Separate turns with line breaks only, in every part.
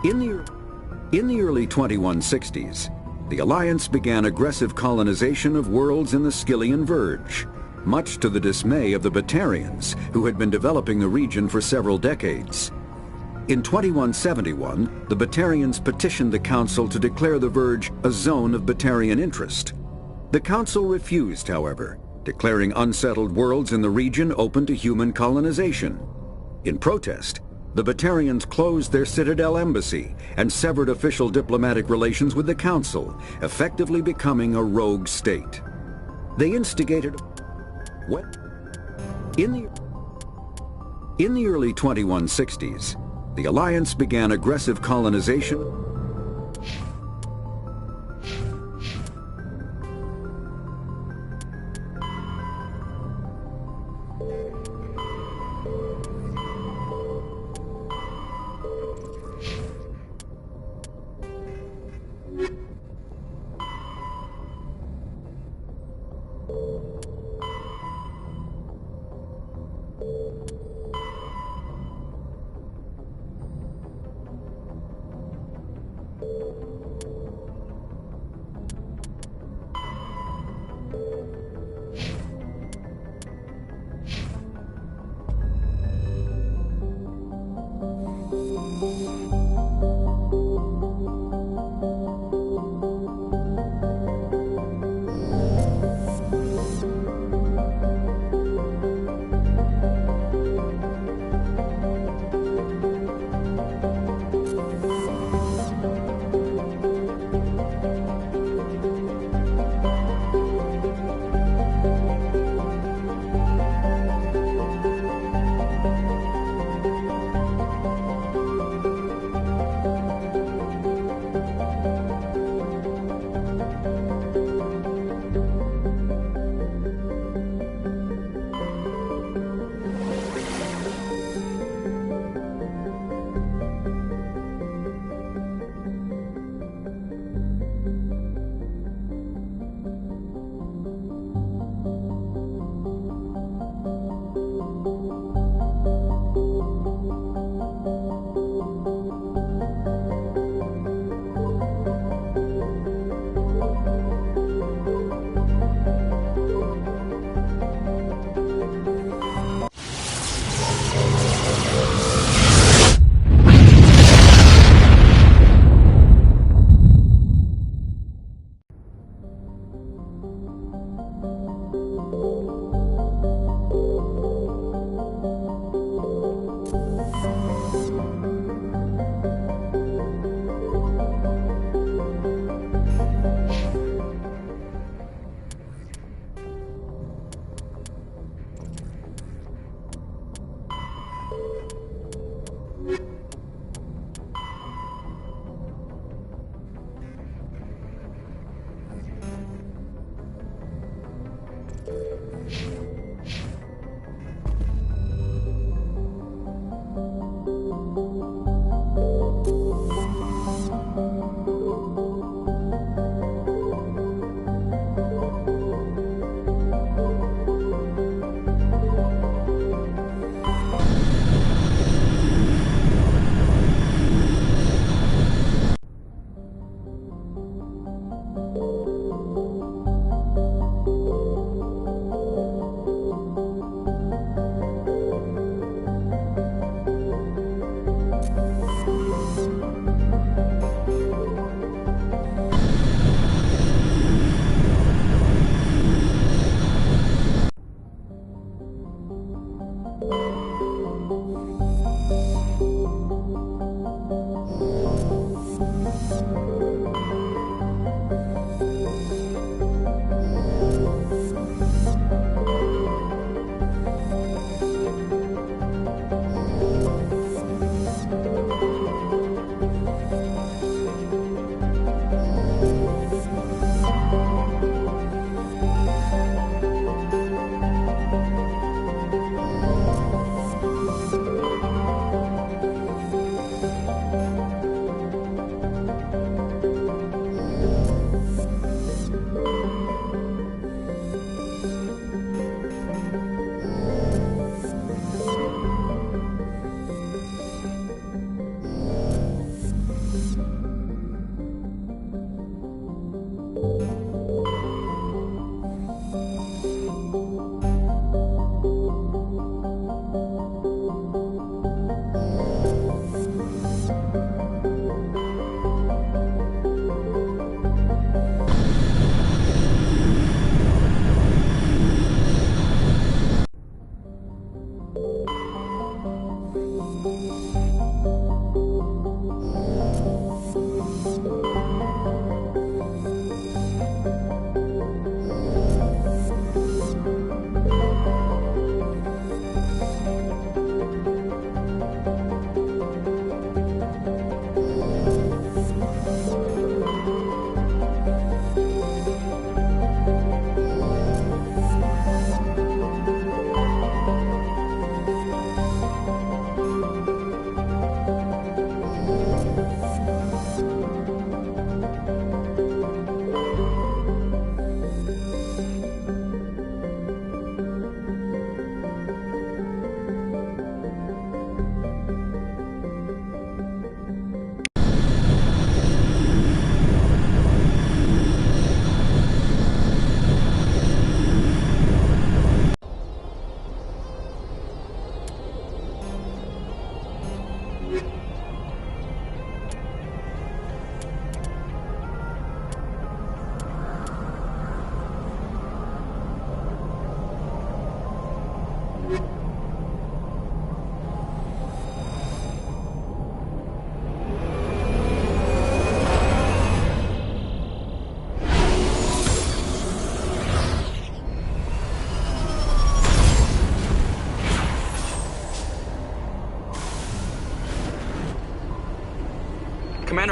In the early 2160s, the Alliance began aggressive colonization of worlds in the Skyllian Verge, much to the dismay of the Batarians, who had been developing the region for several decades. In 2171, the Batarians petitioned the Council to declare the Verge a zone of Batarian interest. The Council refused, however, declaring unsettled worlds in the region open to human colonization. In protest, the Batarians closed their Citadel embassy and severed official diplomatic relations with the Council, effectively becoming a rogue state. They instigated in the early 2160s, the Alliance began aggressive colonization.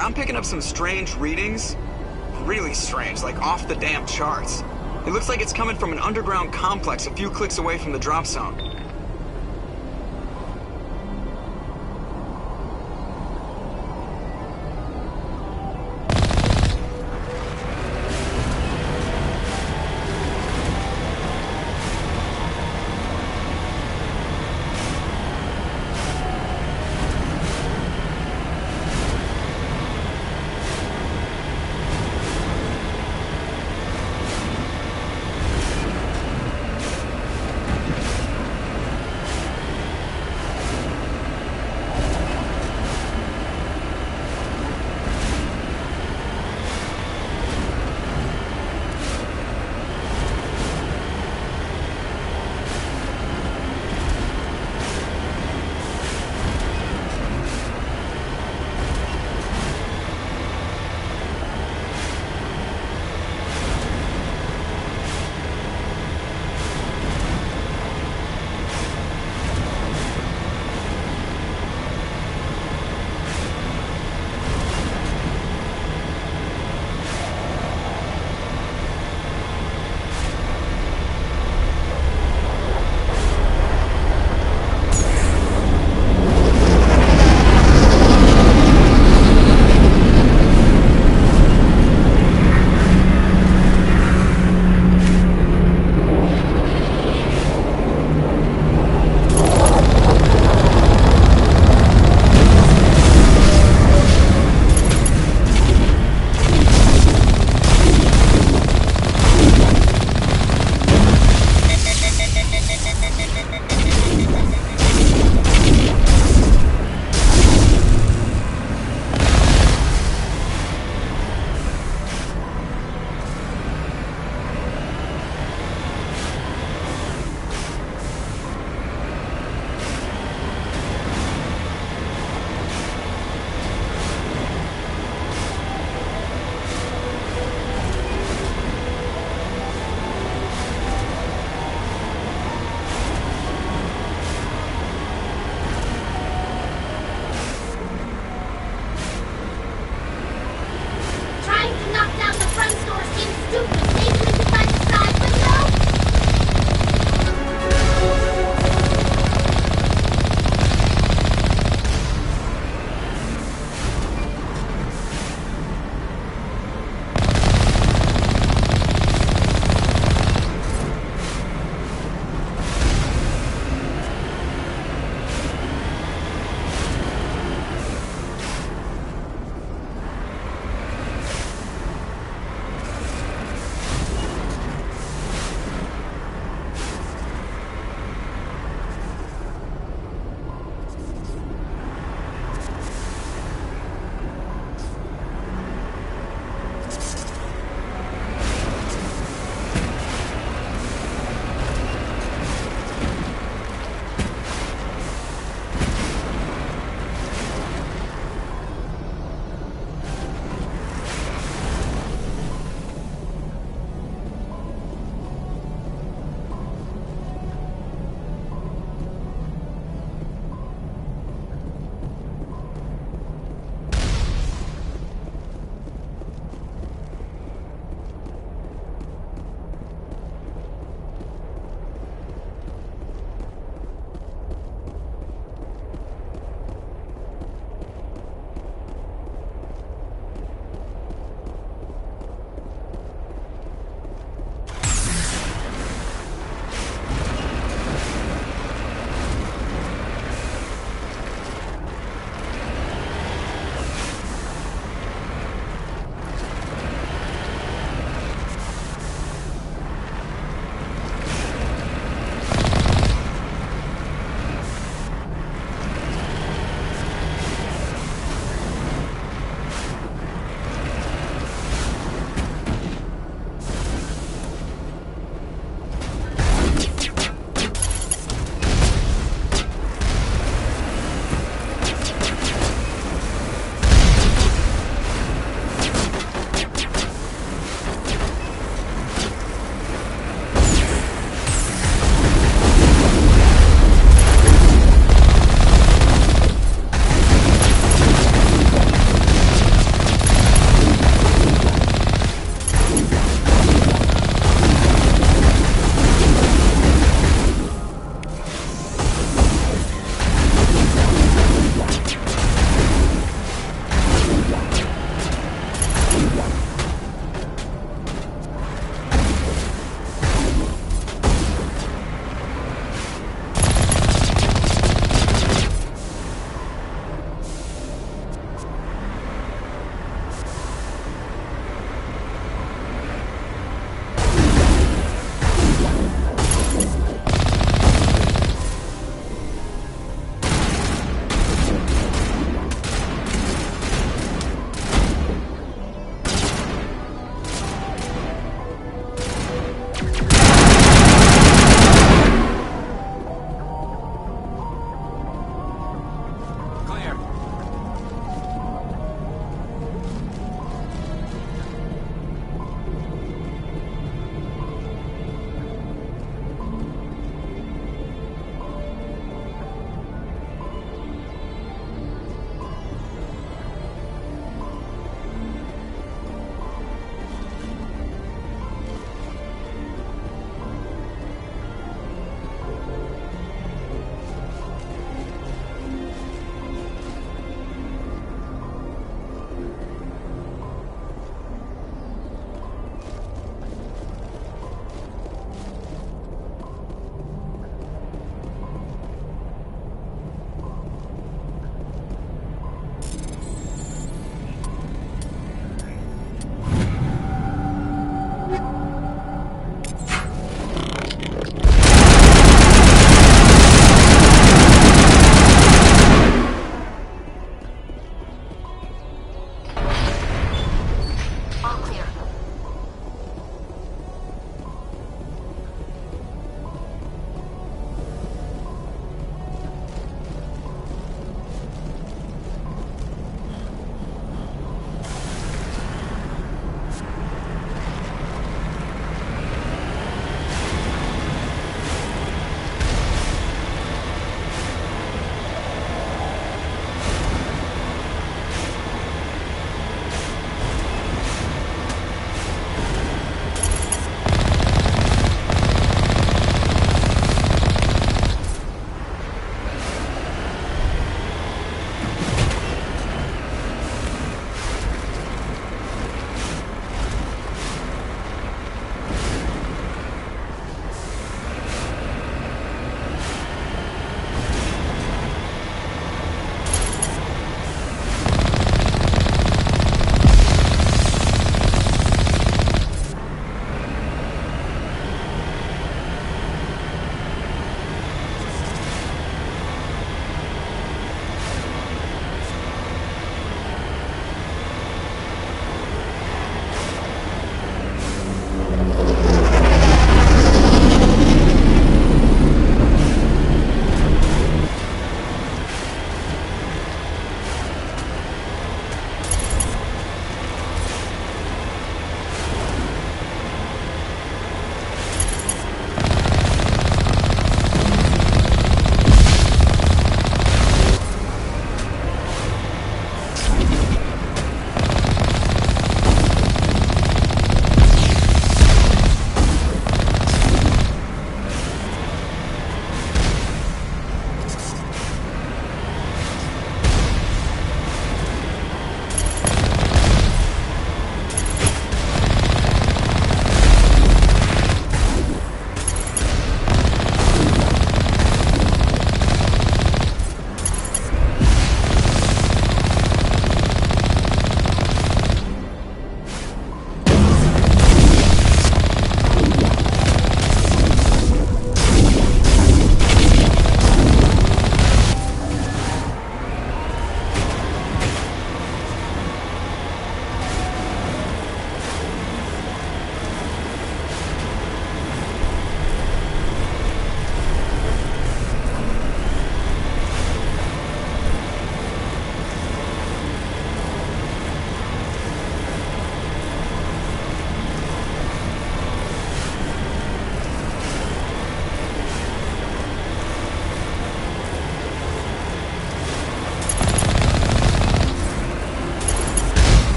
I'm picking up some strange readings. Really strange, like off the damn charts. It looks like it's coming from an underground complex a few clicks away from the drop zone.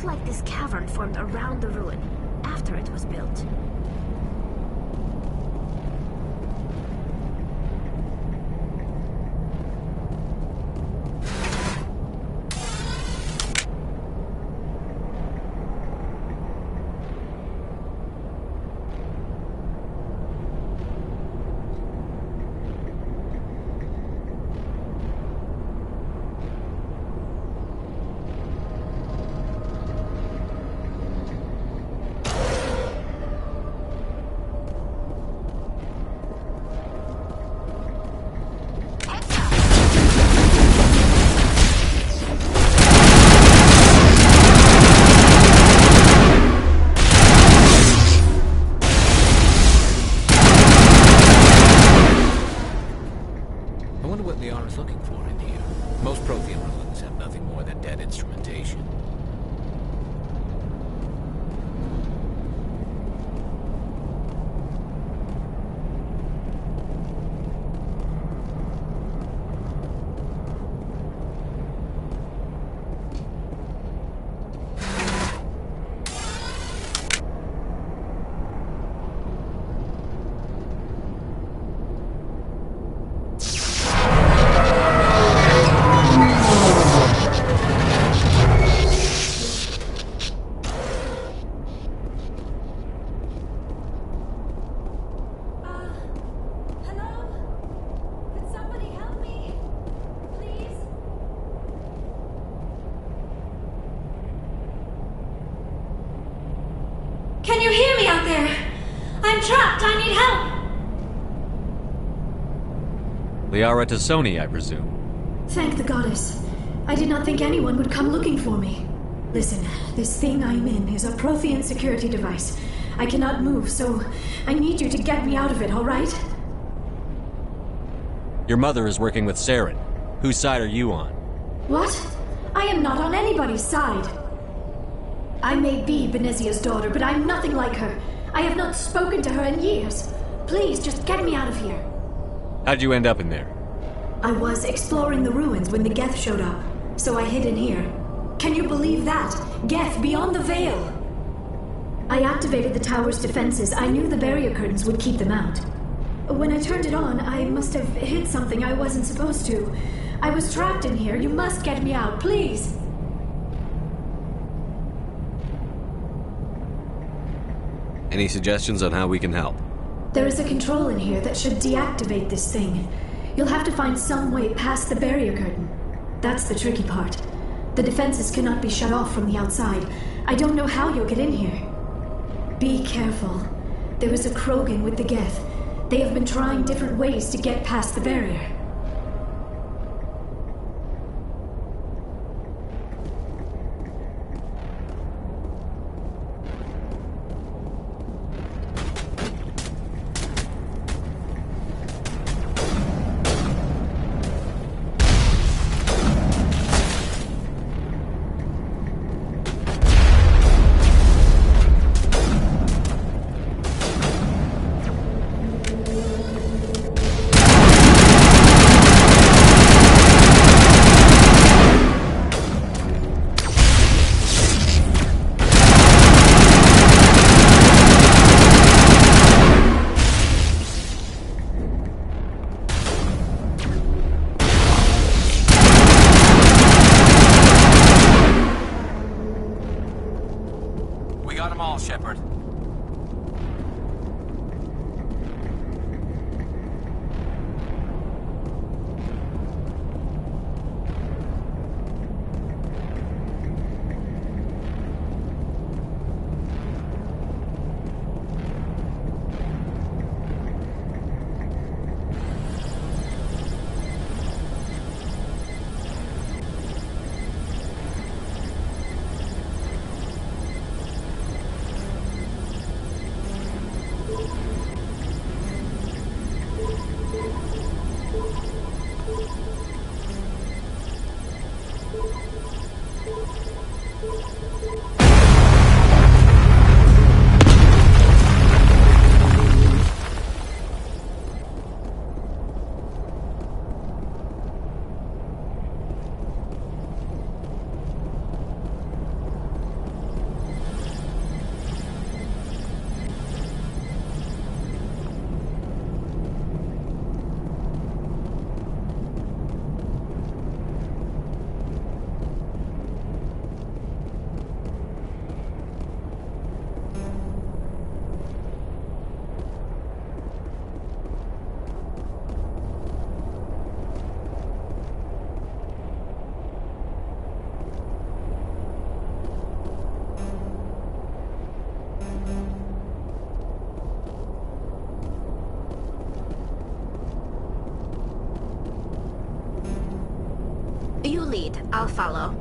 looks like this cavern formed around the ruin, after it was built.
Can you hear me out there? I'm trapped. I need help.
Liara Tassoni, I presume.
Thank the goddess. I did not think anyone would come looking for me. Listen, this thing I'm in is a Prothean security device. I cannot move, so I need you to get me out of it, all right?
Your mother is working with Saren. Whose side are you on?
What? I am not on anybody's side. I may be Benezia's daughter, but I'm nothing like her. I have not spoken to her in years. Please, just get me out of here.
How'd you end up in there?
I was exploring the ruins when the Geth showed up, so I hid in here. Can you believe that? Geth beyond the veil! I activated the tower's defenses. I knew the barrier curtains would keep them out. When I turned it on, I must have hit something I wasn't supposed to. I was trapped in here. You must get me out, please!
Any suggestions on how we can help?
There is a control in here that should deactivate this thing. You'll have to find some way past the barrier curtain. That's the tricky part. The defenses cannot be shut off from the outside. I don't know how you'll get in here. Be careful. There is a Krogan with the Geth. They have been trying different ways to get past the barrier.
Shepard.
I'll follow.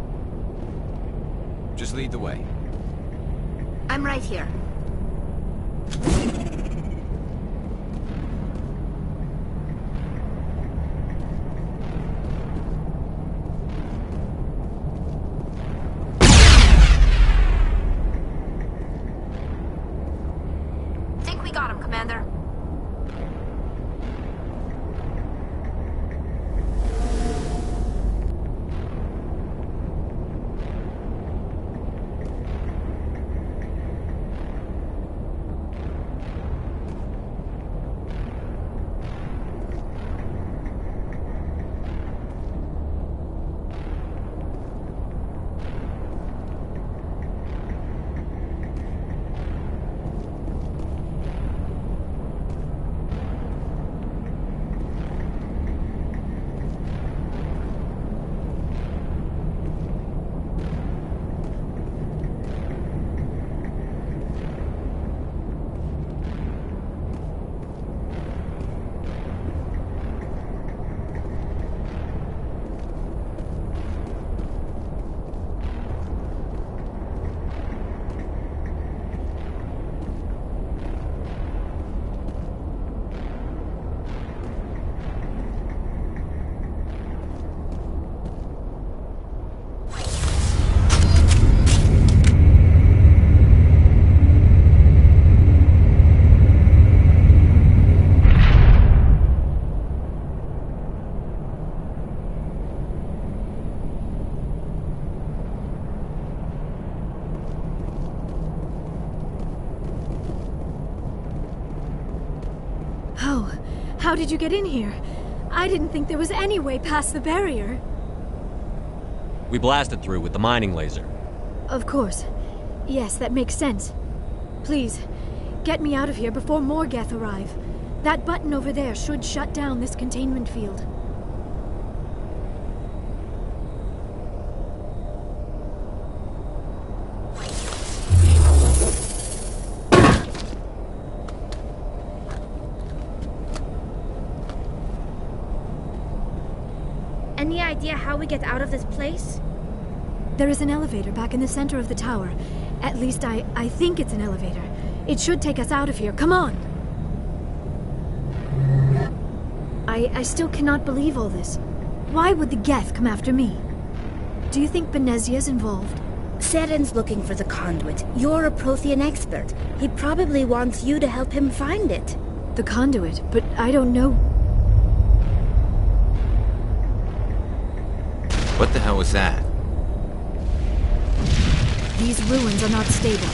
Just lead the way.
I'm right here. Think we got him, Commander.
How did you get in here? I didn't think there was any way past the barrier.
We blasted through with the mining laser.
Of course. Yes, that makes sense. Please, get me out of here before more Geth arrive. That button over there should shut down this containment field.
Any idea how we get out of this place?
There is an elevator back in the center of the tower. At least I think it's an elevator. It should take us out of here. Come on! I still cannot believe all this. Why would the Geth come after me? Do you think Benezia's involved?
Seren's looking for the conduit. You're a Prothean expert. He probably wants you to help him find it.
The conduit, but I don't know.
What the hell was that?
These ruins are not stable.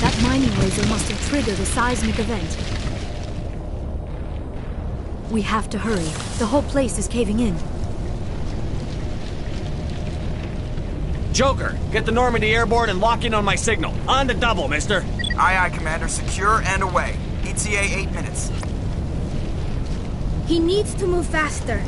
That mining laser must have triggered a seismic event. We have to hurry. The whole place is caving in.
Joker, get the Normandy airborne and lock in on my signal. On the double, mister.
Aye, aye, Commander. Secure and away. ETA 8 minutes.
He needs to move faster.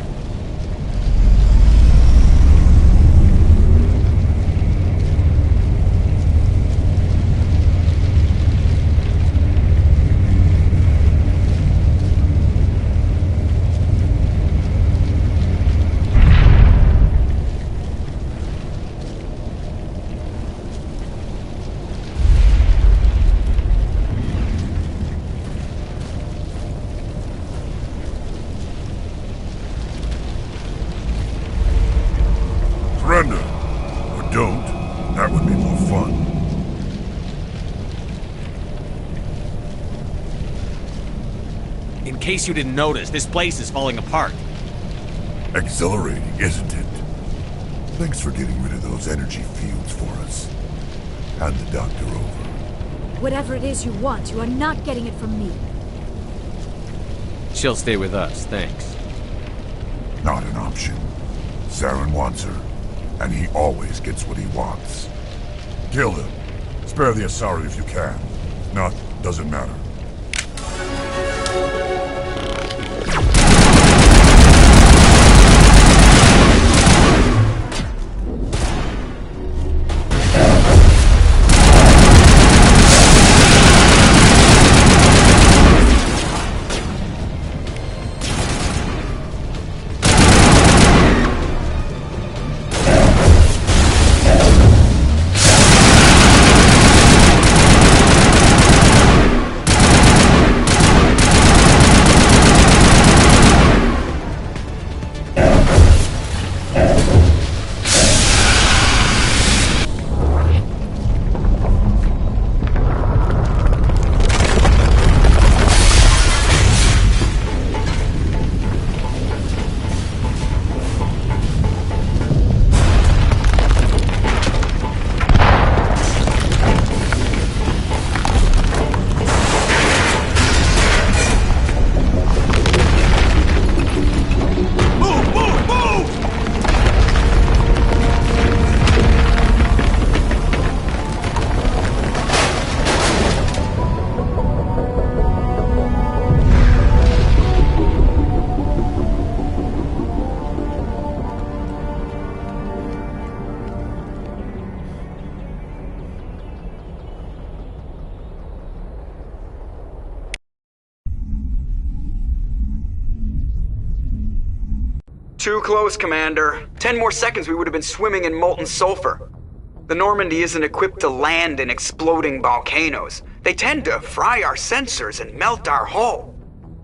Surrender. Or don't. That would be more fun.
In case you didn't notice, this place is falling apart.
Exhilarating, isn't it? Thanks for getting rid of those energy fields for us. Hand the doctor over.
Whatever it is you want, you are not getting it from me.
She'll stay with us, thanks.
Not an option. Saren wants her, and he always gets what he wants. Kill him. Spare the Asari if you can. If not, doesn't matter.
Too close, Commander. 10 more seconds we would have been swimming in molten sulfur. The Normandy isn't equipped to land in exploding volcanoes. They tend to fry our sensors and melt our hull.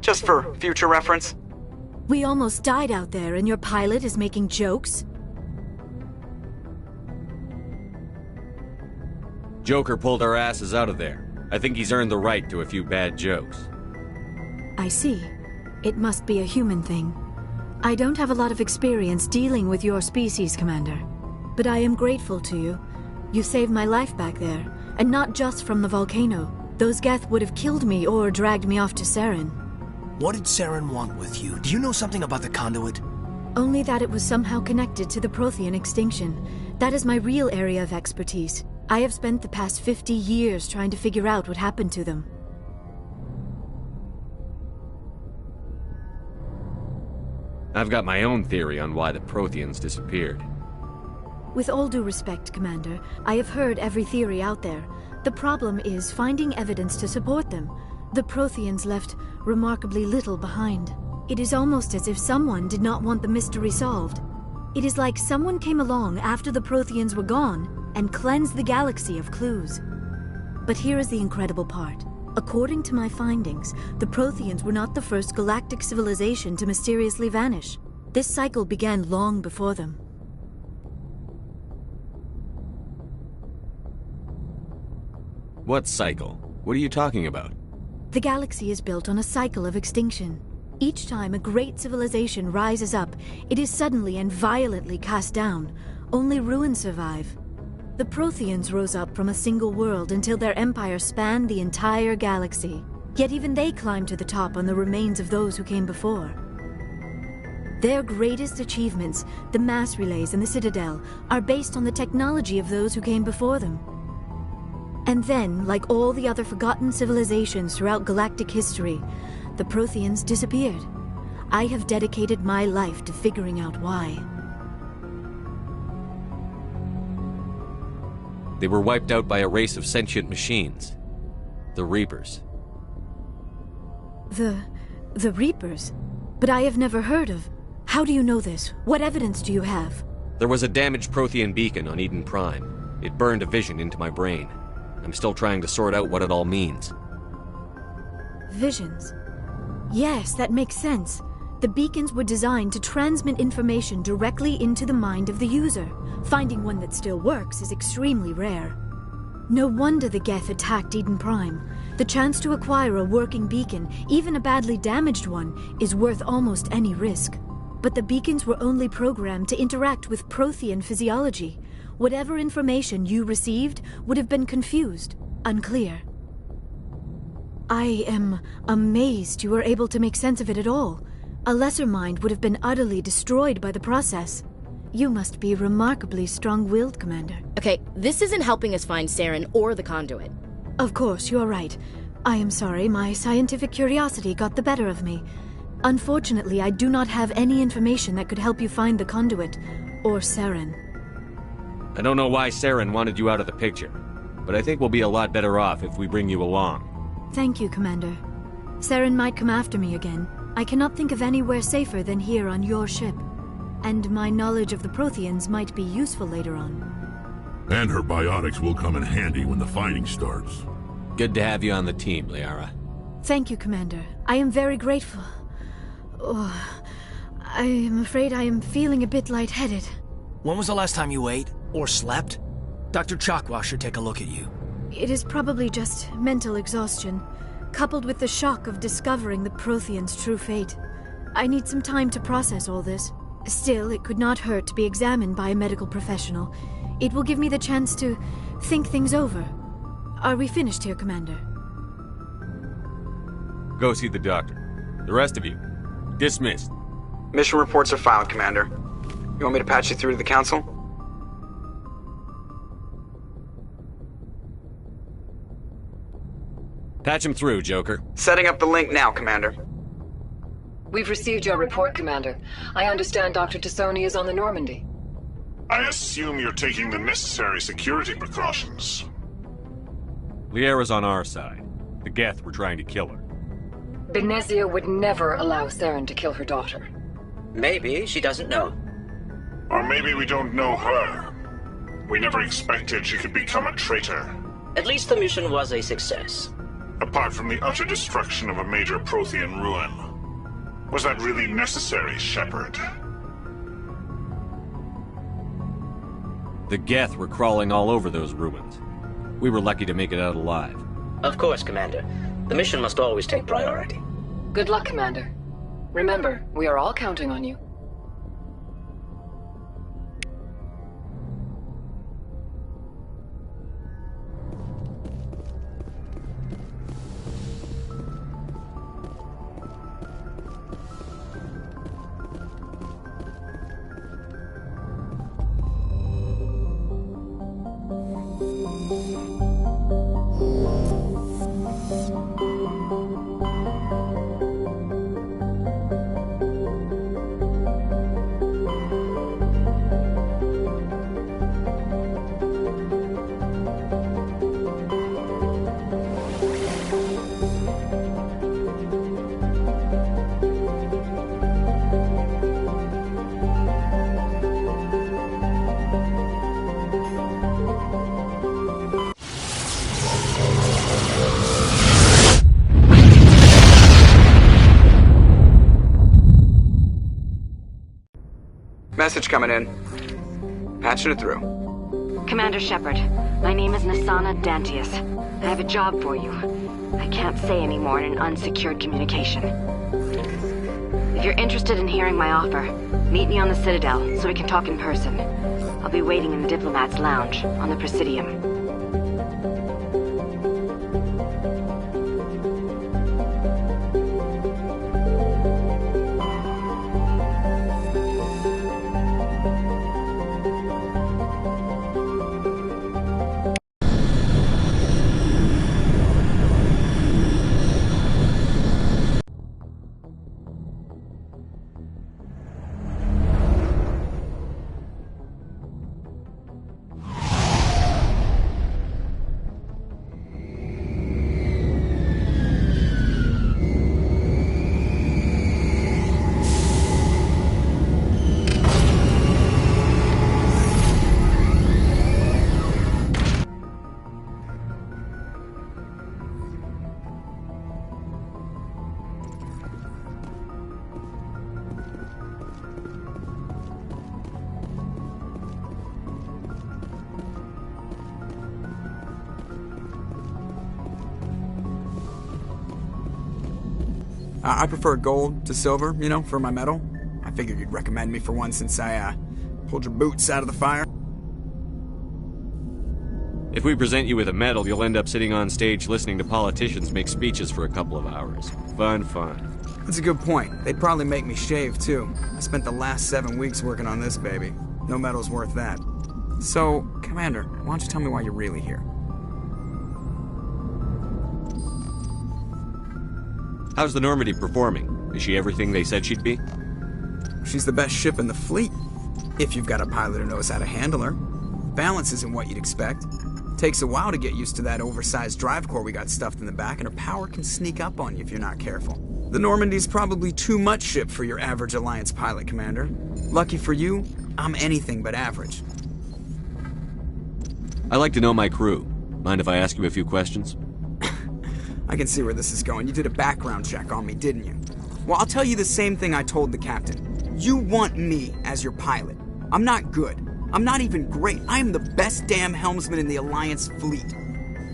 Just for future reference.
We almost died out there, and your pilot is making jokes?
Joker pulled our asses out of there. I think he's earned the right to a few bad jokes.
I see. It must be a human thing. I don't have a lot of experience dealing with your species, Commander. But I am grateful to you. You saved my life back there, and not just from the volcano. Those Geth would have killed me or dragged me off to Saren.
What did Saren want with you? Do you know something about the conduit?
Only that it was somehow connected to the Prothean extinction. That is my real area of expertise. I have spent the past 50 years trying to figure out what happened to them.
I've got my own theory on why the Protheans disappeared.
With all due respect, Commander, I have heard every theory out there. The problem is finding evidence to support them. The Protheans left remarkably little behind. It is almost as if someone did not want the mystery solved. It is like someone came along after the Protheans were gone and cleansed the galaxy of clues. But here is the incredible part. According to my findings, the Protheans were not the first galactic civilization to mysteriously vanish. This cycle began long before them.
What cycle? What are you talking about?
The galaxy is built on a cycle of extinction. Each time a great civilization rises up, it is suddenly and violently cast down. Only ruins survive. The Protheans rose up from a single world until their empire spanned the entire galaxy. Yet even they climbed to the top on the remains of those who came before. Their greatest achievements, the mass relays and the Citadel, are based on the technology of those who came before them. And then, like all the other forgotten civilizations throughout galactic history, the Protheans disappeared. I have dedicated my life to figuring out why.
They were wiped out by a race of sentient machines. The Reapers.
The Reapers? But I have never heard of... How do you know this? What evidence do you have?
There was a damaged Prothean beacon on Eden Prime. It burned a vision into my brain. I'm still trying to sort out what it all means.
Visions. Yes, that makes sense. The beacons were designed to transmit information directly into the mind of the user. Finding one that still works is extremely rare. No wonder the Geth attacked Eden Prime. The chance to acquire a working beacon, even a badly damaged one, is worth almost any risk. But the beacons were only programmed to interact with Prothean physiology. Whatever information you received would have been confused, unclear. I am amazed you were able to make sense of it at all. A lesser mind would have been utterly destroyed by the process. You must be remarkably strong-willed, Commander.
Okay, this isn't helping us find Saren or the conduit.
Of course, you are right. I am sorry, my scientific curiosity got the better of me. Unfortunately, I do not have any information that could help you find the conduit, or Saren.
I don't know why Saren wanted you out of the picture, but I think we'll be a lot better off if we bring you along.
Thank you, Commander. Saren might come after me again. I cannot think of anywhere safer than here on your ship. And my knowledge of the Protheans might be useful later on.
And her biotics will come in handy when the fighting starts.
Good to have you on the team, Liara.
Thank you, Commander. I am very grateful. Oh, I am afraid I am feeling a bit lightheaded.
When was the last time you ate? Or slept? Dr. Chakwa should take a look at you.
It is probably just mental exhaustion, coupled with the shock of discovering the Protheans' true fate. I need some time to process all this. Still, it could not hurt to be examined by a medical professional. It will give me the chance to think things over. Are we finished here, Commander?
Go see the doctor. The rest of you, dismissed.
Mission reports are filed, Commander. You want me to patch you through to the Council?
Patch him through, Joker.
Setting up the link now, Commander.
We've received your report, Commander. I understand Dr. Tassoni is on the Normandy.
I assume you're taking the necessary security precautions.
Liara's on our side. The Geth were trying to kill her.
Benezia would never allow Saren to kill her daughter.
Maybe she doesn't know.
Or maybe we don't know her. We never expected she could become a traitor.
At least the mission was a success.
Apart from the utter destruction of a major Prothean ruin. Was that really necessary, Shepard?
The Geth were crawling all over those ruins. We were lucky to make it out alive.
Of course, Commander. The mission must always take priority.
Good luck, Commander. Remember, we are all counting on you.
Message coming in. Patching it through.
Commander Shepard, my name is Nasana Dantius. I have a job for you. I can't say any more in an unsecured communication. If you're interested in hearing my offer, meet me on the Citadel so we can talk in person. I'll be waiting in the Diplomat's Lounge on the Presidium.
I prefer gold to silver, you know, for my medal. I figured you'd recommend me for one since I, pulled your boots out of the fire.
If we present you with a medal, you'll end up sitting on stage listening to politicians make speeches for a couple of hours. Fun, fun.
That's a good point. They'd probably make me shave, too. I spent the last 7 weeks working on this baby. No medal's worth that. So, Commander, why don't you tell me why you're really here?
How's the Normandy performing? Is she everything they said she'd be?
She's the best ship in the fleet, if you've got a pilot who knows how to handle her. Balance isn't what you'd expect. Takes a while to get used to that oversized drive core we got stuffed in the back, and her power can sneak up on you if you're not careful. The Normandy's probably too much ship for your average Alliance pilot, Commander. Lucky for you, I'm anything but average.
I like to know my crew. Mind if I ask you a few questions?
I can see where this is going. You did a background check on me, didn't you? Well, I'll tell you the same thing I told the captain. You want me as your pilot. I'm not good. I'm not even great. I am the best damn helmsman in the Alliance fleet.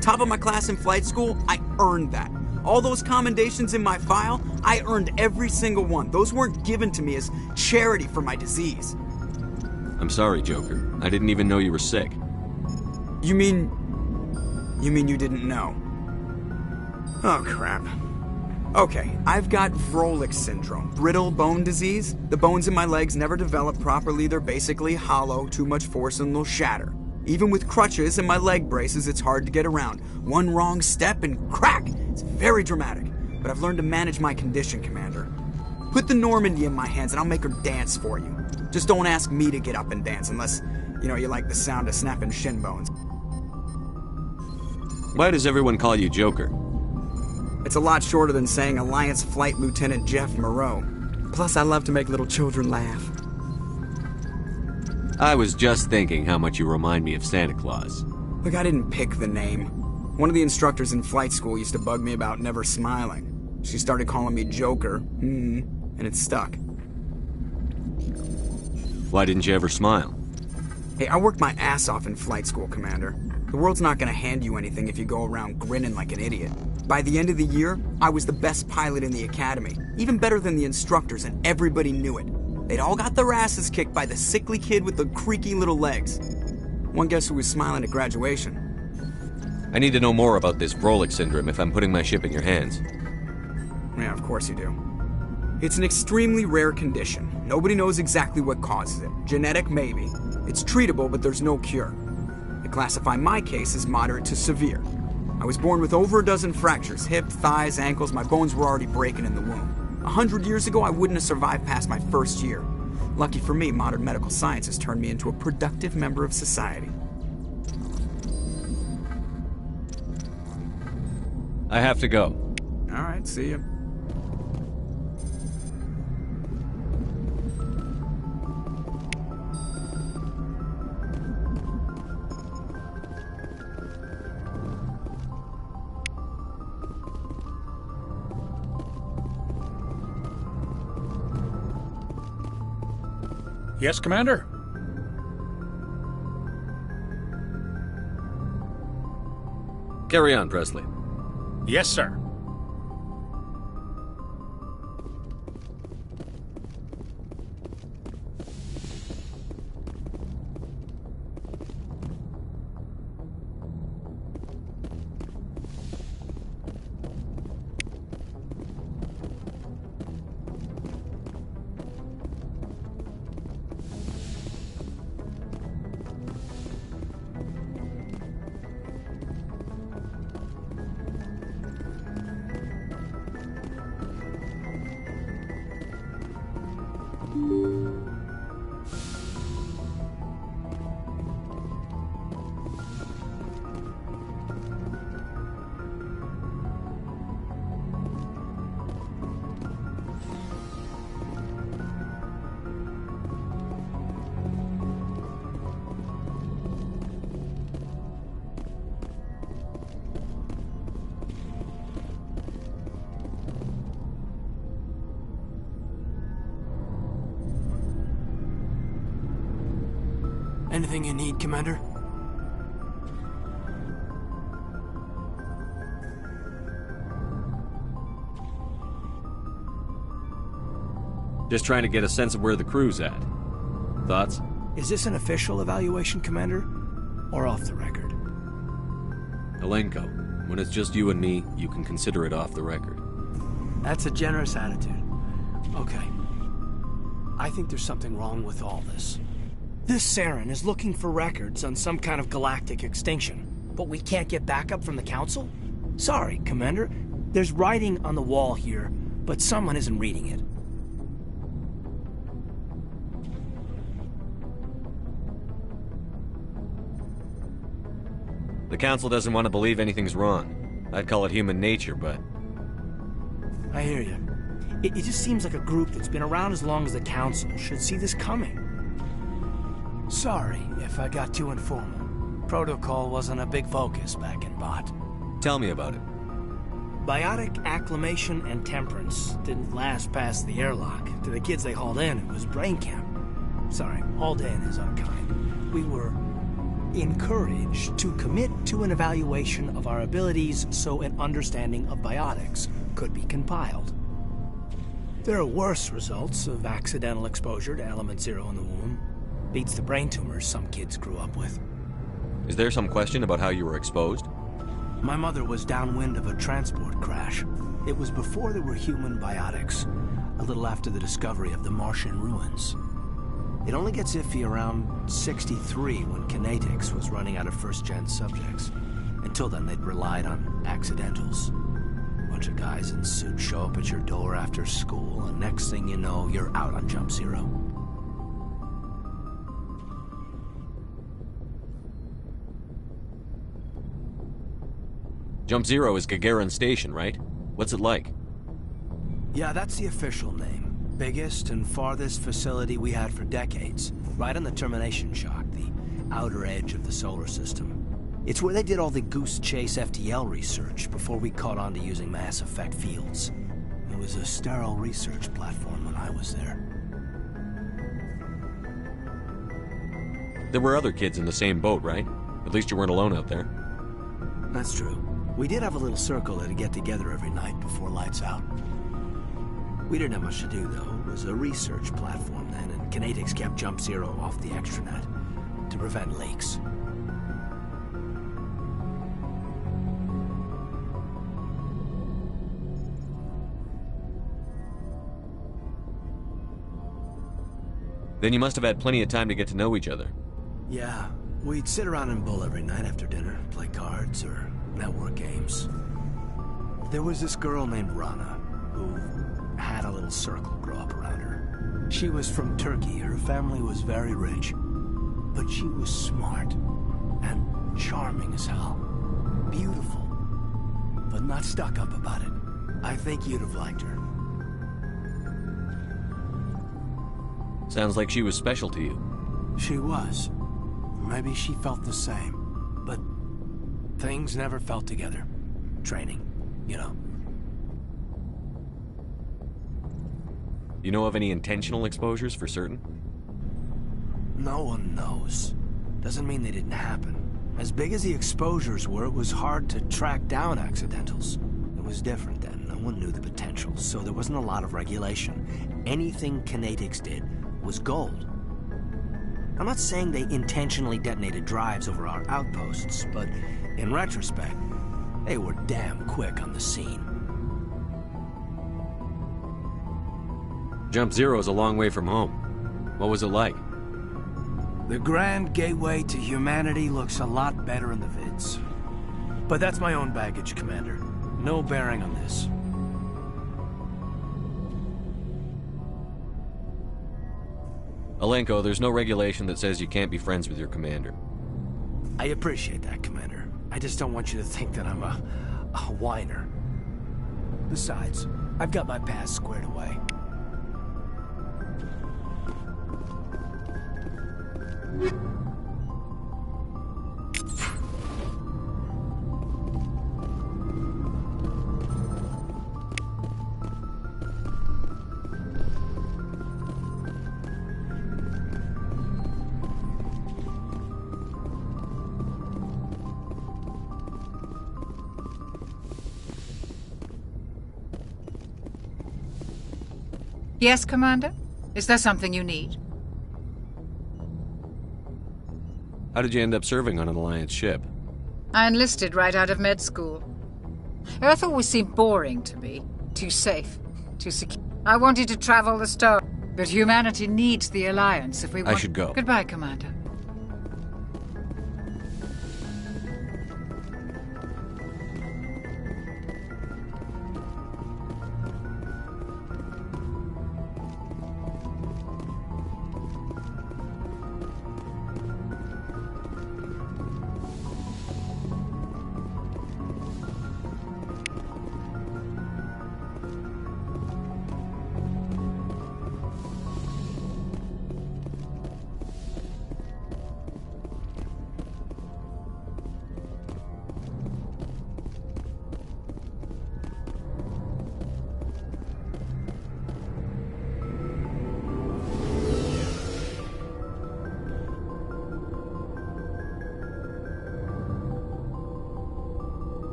Top of my class in flight school, I earned that. All those commendations in my file, I earned every single one. Those weren't given to me as charity for my disease.
I'm sorry, Joker. I didn't even know you were sick.
You mean you didn't know? Oh, crap. Okay, I've got Vrolich syndrome, brittle bone disease. The bones in my legs never develop properly. They're basically hollow, too much force and they'll shatter. Even with crutches and my leg braces, it's hard to get around. One wrong step and crack! It's very dramatic. But I've learned to manage my condition, Commander. Put the Normandy in my hands and I'll make her dance for you. Just don't ask me to get up and dance unless, you like the sound of snapping shin bones.
Why does everyone call you Joker?
It's a lot shorter than saying Alliance Flight Lieutenant Jeff Moreau. Plus, I love to make little children laugh.
I was just thinking how much you remind me of Santa Claus.
Look, I didn't pick the name. One of the instructors in flight school used to bug me about never smiling. She started calling me Joker, and it stuck.
Why didn't you ever smile?
Hey, I worked my ass off in flight school, Commander. The world's not gonna hand you anything if you go around grinning like an idiot. By the end of the year, I was the best pilot in the academy, even better than the instructors, and everybody knew it. They'd all got their asses kicked by the sickly kid with the creaky little legs. One guess who was smiling at graduation?
I need to know more about this Vrolik syndrome if I'm putting my ship in your hands.
Yeah, of course you do. It's an extremely rare condition. Nobody knows exactly what causes it. Genetic, maybe. It's treatable, but there's no cure. They classify my case as moderate to severe. I was born with over a dozen fractures, hip, thighs, ankles. My bones were already breaking in the womb. 100 years ago, I wouldn't have survived past my first year. Lucky for me, modern medical science has turned me into a productive member of society.
I have to go.
All right, see ya.
Yes, Commander?
Carry on, Presley.
Yes, sir.
Anything you need, Commander?
Just trying to get a sense of where the crew's at. Thoughts?
Is this an official evaluation, Commander? Or off the record?
Alenko, when it's just you and me, you can consider it off the record.
That's a generous attitude. Okay. I think there's something wrong with all this. This Saren is looking for records on some kind of galactic extinction, but we can't get backup from the Council? Sorry, Commander. There's writing on the wall here, but someone isn't reading it.
The Council doesn't want to believe anything's wrong. I'd call it human nature, but...
I hear you. It just seems like a group that's been around as long as the Council should see this coming. Sorry if I got too informal. Protocol wasn't a big focus back in Bot.
Tell me about it.
Biotic acclimation and temperance didn't last past the airlock. To the kids they hauled in, it was brain camp. Sorry, hauled in is unkind. We were encouraged to commit to an evaluation of our abilities so an understanding of biotics could be compiled. There are worse results of accidental exposure to element 0 in the womb. Beats the brain tumors some kids grew up with.
Is there some question about how you were exposed?
My mother was downwind of a transport crash. It was before there were human biotics, a little after the discovery of the Martian ruins. It only gets iffy around 63 when Kinetics was running out of first-gen subjects. Until then, they'd relied on accidentals. A bunch of guys in suits show up at your door after school, and next thing you know, you're out on Jump Zero.
Jump Zero is Gagarin Station, right? What's it like?
Yeah, that's the official name. biggest and farthest facility we had for decades. Right on the termination shock, the outer edge of the solar system. It's where they did all the Goose Chase FTL research before we caught on to using mass effect fields. It was a sterile research platform when I was there.
There were other kids in the same boat, right? At least you weren't alone out there.
That's true. We did have a little circle that'd get together every night before lights out. We didn't have much to do, though. It was a research platform then, and Kinetics kept Jump Zero off the extranet to prevent leaks.
Then you must have had plenty of time to get to know each other.
Yeah, we'd sit around and bull every night after dinner, play cards or network games. There was this girl named Rana, who had a little circle grow up around her. She was from Turkey. Her family was very rich. But she was smart and charming as hell. Beautiful, but not stuck up about it. I think you'd have liked her.
Sounds like she was special to you.
She was. Maybe she felt the same. But things never felt together. Training, you know.
You know of any intentional exposures for certain?
No one knows. Doesn't mean they didn't happen. As big as the exposures were, it was hard to track down accidentals. It was different then. No one knew the potential, so there wasn't a lot of regulation. Anything Kinetics did was gold. I'm not saying they intentionally detonated drives over our outposts, but in retrospect, they were damn quick on the scene.
Jump Zero's a long way from home. What was it like?
The grand gateway to humanity looks a lot better in the vids. But that's my own baggage, Commander. No bearing on this.
Alenko, there's no regulation that says you can't be friends with your commander.
I appreciate that, Commander. I just don't want you to think that I'm a whiner. Besides, I've got my past squared away.
Yes, Commander? Is there something you need?
How did you end up serving on an Alliance ship?
I enlisted right out of med school. Earth always seemed boring to me. Too safe, too secure. I wanted to travel the star, but humanity needs the Alliance if we want...
I should go.
Goodbye, Commander.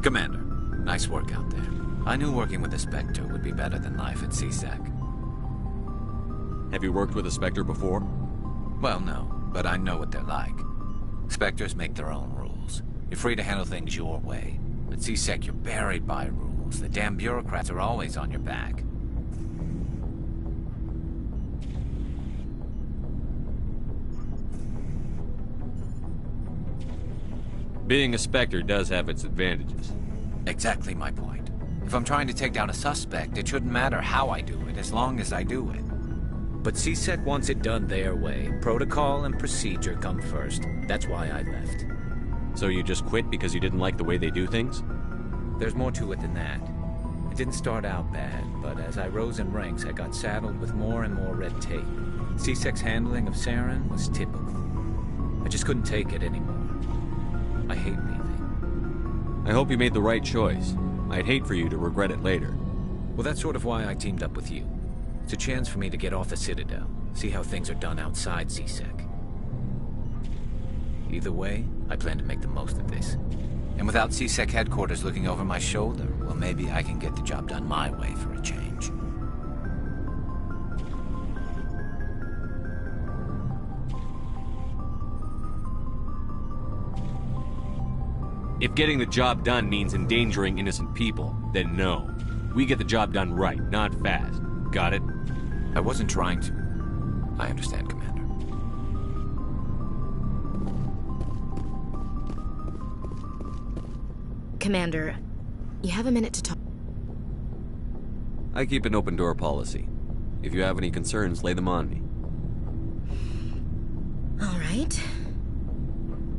Commander, nice work out there. I knew working with a Spectre would be better than life at CSEC.
Have you worked with a Spectre before?
Well, no, but I know what they're like. Spectres make their own rules. You're free to handle things your way. At CSEC, you're buried by rules. The damn bureaucrats are always on your back.
Being a Spectre does have its advantages.
Exactly my point. If I'm trying to take down a suspect, it shouldn't matter how I do it, as long as I do it.
But CSEC wants it done their way. Protocol and procedure come first. That's why I left.
So you just quit because you didn't like the way they do things?
There's more to it than that. It didn't start out bad, but as I rose in ranks, I got saddled with more and more red tape. C-Sec's handling of Saren was typical. I just couldn't take it anymore. I hate leaving.
I hope you made the right choice. I'd hate for you to regret it later.
Well, that's sort of why I teamed up with you. It's a chance for me to get off the Citadel, see how things are done outside C-Sec. Either way, I plan to make the most of this. And without C-Sec headquarters looking over my shoulder, well, maybe I can get the job done my way for a change.
If getting the job done means endangering innocent people, then no. We get the job done right, not fast. Got it?
I wasn't trying to. I understand, Commander.
Commander, you have a minute to talk.
I keep an open door policy. If you have any concerns, lay them on me.
All right.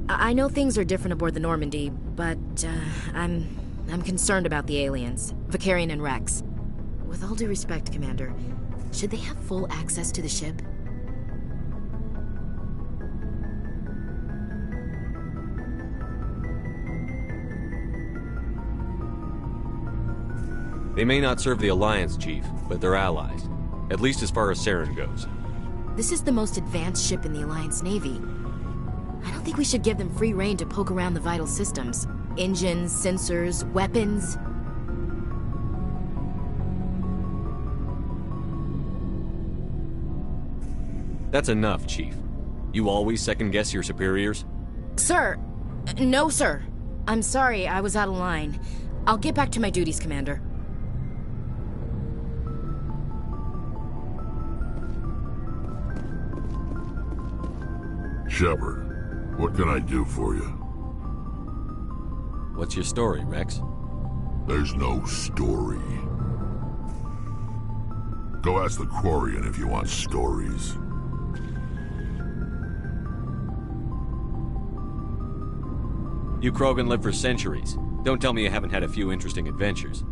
I know things are different aboard the Normandy, but I'm concerned about the aliens, Vicarian and Rex. With all due respect, Commander, should they have full access to the ship?
They may not serve the Alliance, Chief, but they're allies. At least as far as Saren goes.
This is the most advanced ship in the Alliance Navy. I don't think we should give them free rein to poke around the vital systems. Engines, sensors, weapons.
That's enough, Chief. You always second-guess your superiors?
Sir! No, sir. I'm sorry, I was out of line. I'll get back to my duties, Commander.
Shepard, what can I do for you?
What's your story, Rex?
There's no story. Go ask the Quarian if you want stories.
You Krogan lived for centuries. Don't tell me you haven't had a few interesting adventures.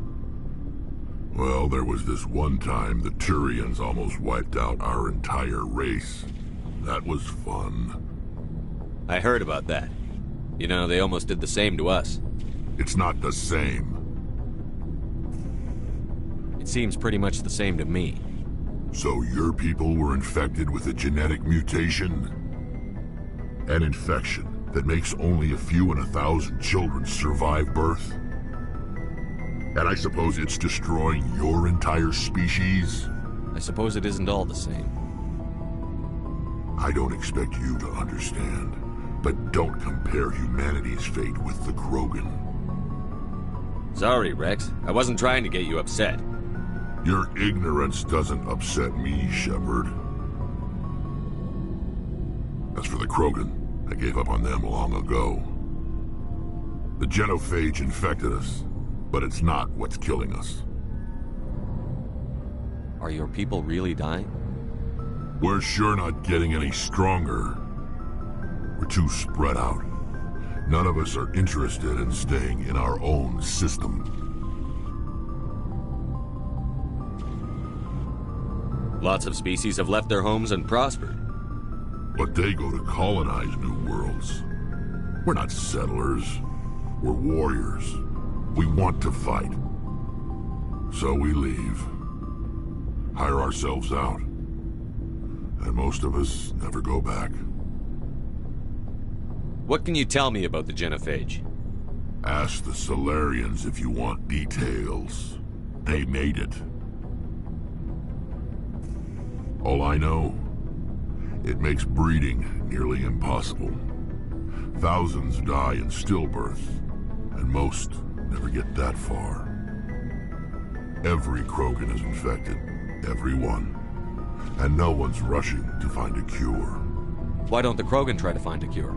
Well, there was this one time the Turians almost wiped out our entire race. That was fun.
I heard about that. You know, they almost did the same to us.
It's not the same.
It seems pretty much the same to me.
So your people were infected with a genetic mutation? An infection that makes only a few in 1,000 children survive birth? And I suppose it's destroying your entire species?
I suppose it isn't all the same.
I don't expect you to understand, but don't compare humanity's fate with the Krogan.
Sorry, Rex. I wasn't trying to get you upset.
Your ignorance doesn't upset me, Shepard. As for the Krogan, I gave up on them long ago. The genophage infected us, but it's not what's killing us.
Are your people really dying?
We're sure not getting any stronger. We're too spread out. None of us are interested in staying in our own system.
Lots of species have left their homes and prospered.
But they go to colonize new worlds. We're not settlers. We're warriors. We want to fight. So we leave. Hire ourselves out. And most of us never go back.
What can you tell me about the genophage?
Ask the Solarians if you want details. They made it. All I know, it makes breeding nearly impossible. Thousands die in stillbirth, and most never get that far. Every Krogan is infected. Every one. And no one's rushing to find a cure.
Why don't the Krogan try to find a cure?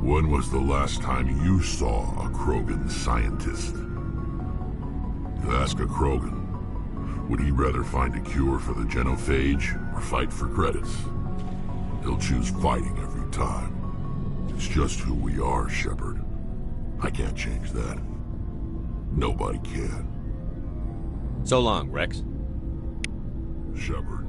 When was the last time you saw a Krogan scientist? To ask a Krogan, would he rather find a cure for the genophage or fight for credits? He'll choose fighting every time. It's just who we are, Shepard. I can't change that. Nobody can.
So long, Rex.
Shepard.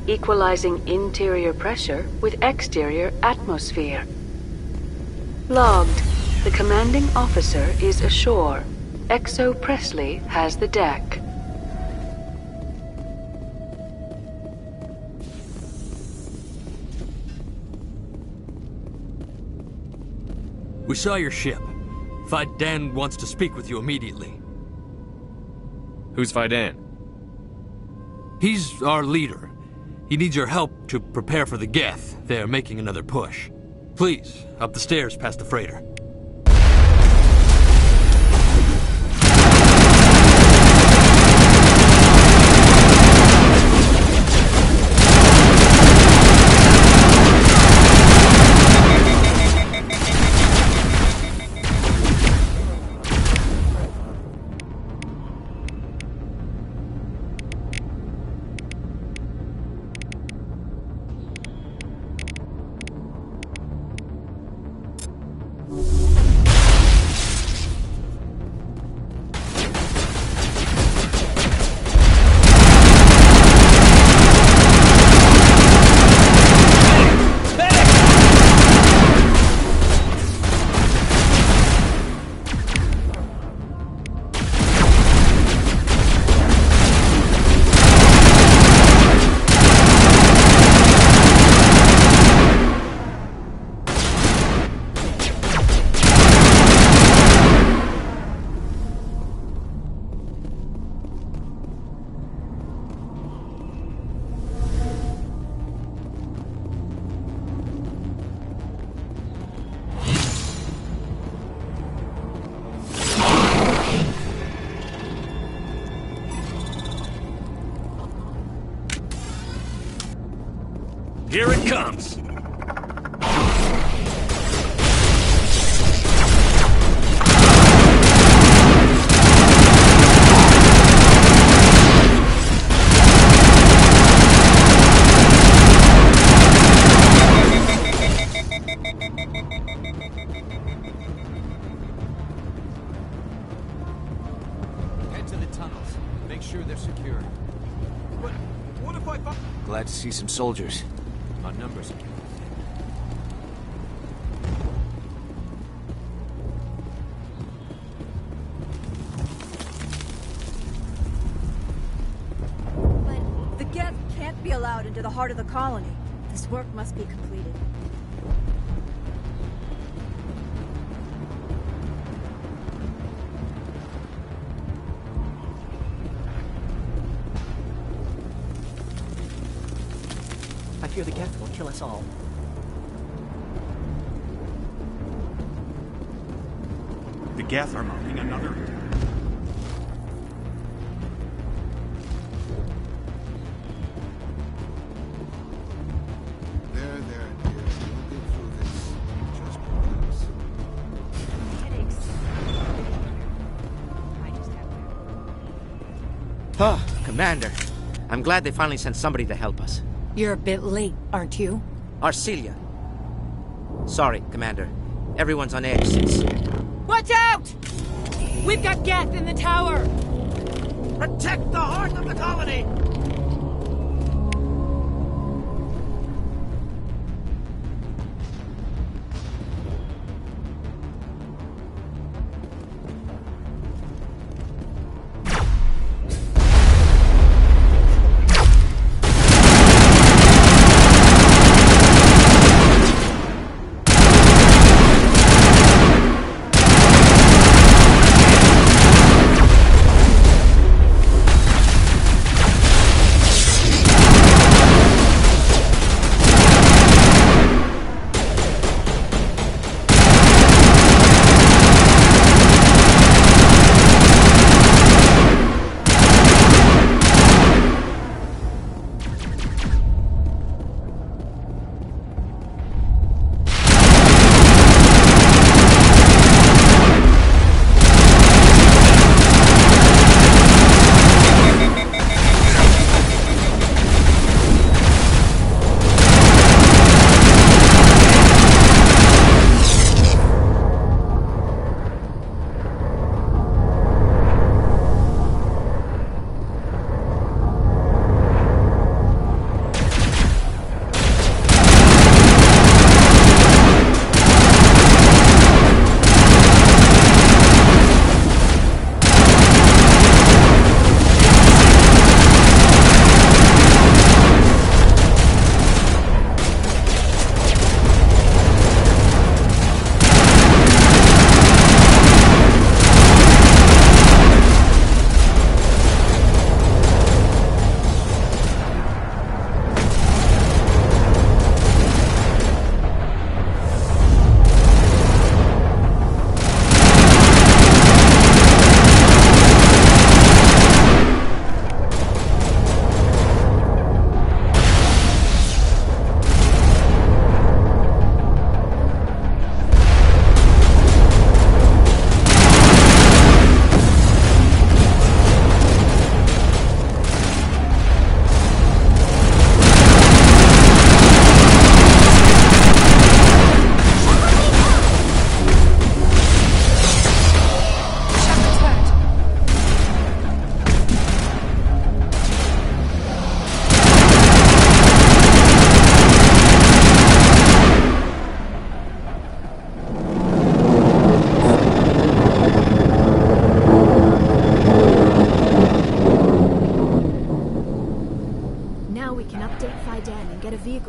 Equalizing interior pressure with exterior atmosphere. Logged. The commanding officer is ashore. XO Presley has the deck.
We saw your ship. Fidan wants to speak with you immediately.
Who's Fidan?
He's our leader. He needs your help to prepare for the Geth. They're making another push. Please, up the stairs past the freighter. Here it comes!
Head to the tunnels. Make sure they're secure.
But what if I...
Glad to see some soldiers. Our numbers.
But the Geth can't be allowed into the heart of the colony. This work must be completed.
I fear the Geth will kill us all.
The Geth are mounting another attack.
There, dear. We'll get through this. Just relax. Oh, Commander. I'm glad they finally sent somebody to help us.
You're a bit late, aren't you?
Arcelia. Sorry, Commander. Everyone's on edge since...
Watch out! We've got Geth in the tower!
Protect the heart of the colony!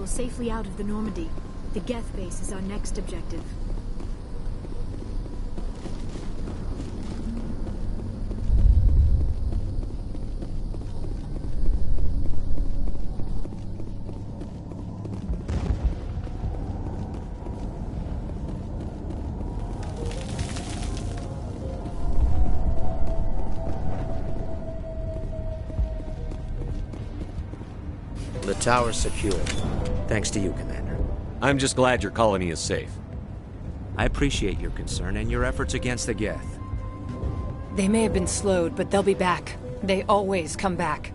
Safely out of the Normandy. The Geth base is our next objective.
The tower's secure. Thanks to you, Commander.
I'm just glad your colony is safe.
I appreciate your concern and your efforts against the Geth.
They may have been slowed, but they'll be back. They always come back.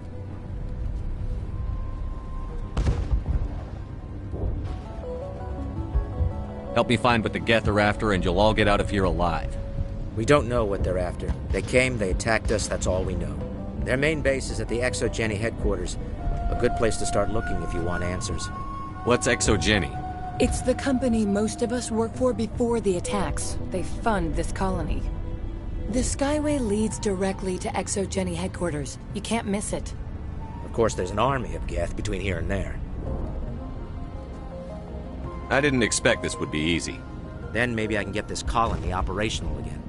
Help me find what the Geth are after, and you'll all get out of here alive.
We don't know what they're after. They came, they attacked us, that's all we know. Their main base is at the Exogeny headquarters. A good place to start looking if you want answers.
What's Exogeny?
It's the company most of us work for before the attacks. They fund this colony. The Skyway leads directly to Exogeny headquarters. You can't miss it.
Of course, there's an army of Geth between here and there.
I didn't expect this would be easy.
Then maybe I can get this colony operational again.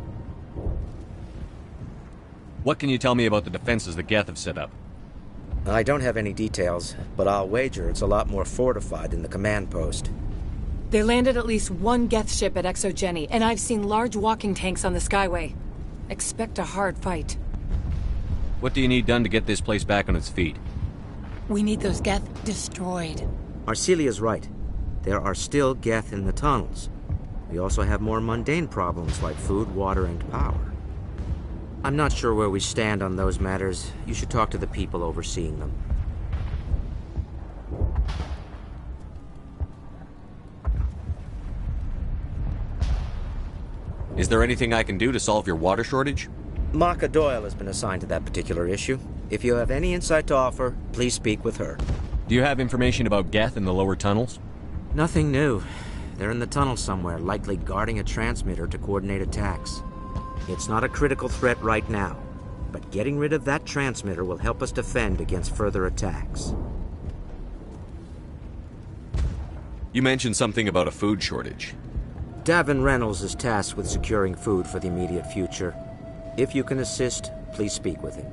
What can you tell me about the defenses the Geth have set up?
I don't have any details, but I'll wager it's a lot more fortified than the command post.
They landed at least one Geth ship at Exogeny, and I've seen large walking tanks on the Skyway. Expect a hard fight.
What do you need done to get this place back on its feet?
We need those Geth destroyed.
Arcelia's right. There are still Geth in the tunnels. We also have more mundane problems like food, water, and power. I'm not sure where we stand on those matters. You should talk to the people overseeing them.
Is there anything I can do to solve your water shortage?
Maka Doyle has been assigned to that particular issue. If you have any insight to offer, please speak with her.
Do you have information about Geth in the lower tunnels?
Nothing new. They're in the tunnel somewhere, likely guarding a transmitter to coordinate attacks. It's not a critical threat right now, but getting rid of that transmitter will help us defend against further attacks.
You mentioned something about a food shortage.
Davin Reynolds is tasked with securing food for the immediate future. If you can assist, please speak with him.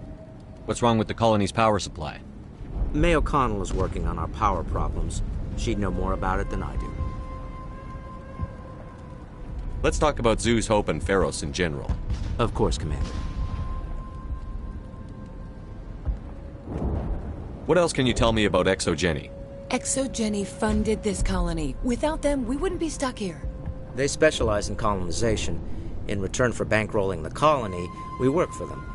What's wrong with the colony's power supply?
May O'Connell is working on our power problems. She'd know more about it than I do.
Let's talk about Zeus, Hope, and Pharos in general.
Of course, Commander.
What else can you tell me about ExoGeni?
ExoGeni funded this colony. Without them, we wouldn't be stuck here.
They specialize in colonization. In return for bankrolling the colony, we work for them.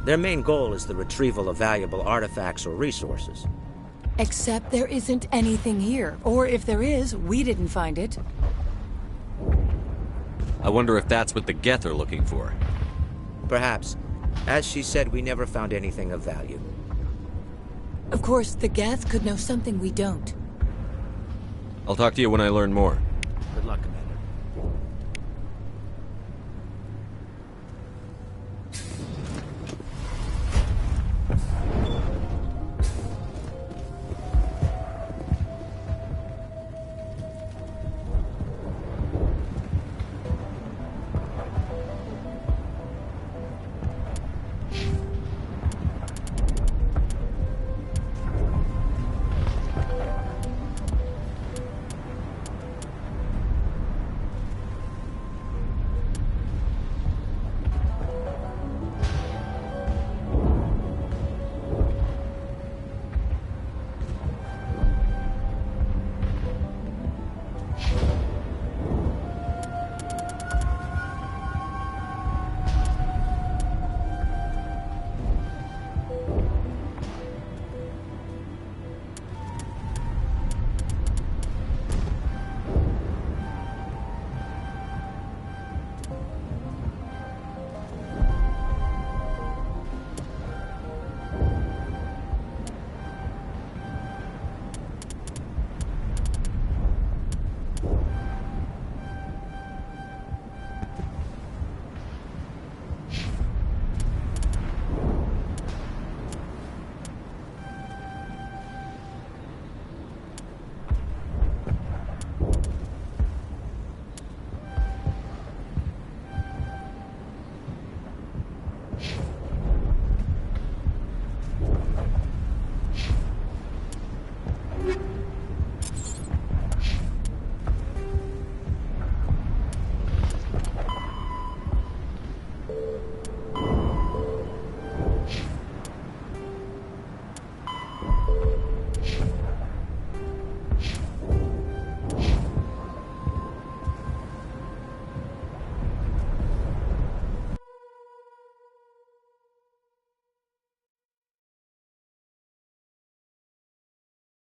Their main goal is the retrieval of valuable artifacts or resources.
Except there isn't anything here. Or if there is, we didn't find it.
I wonder if that's what the Geth are looking for.
Perhaps. As she said, we never found anything of value.
Of course, the Geth could know something we don't.
I'll talk to you when I learn more.
Good luck, Commander.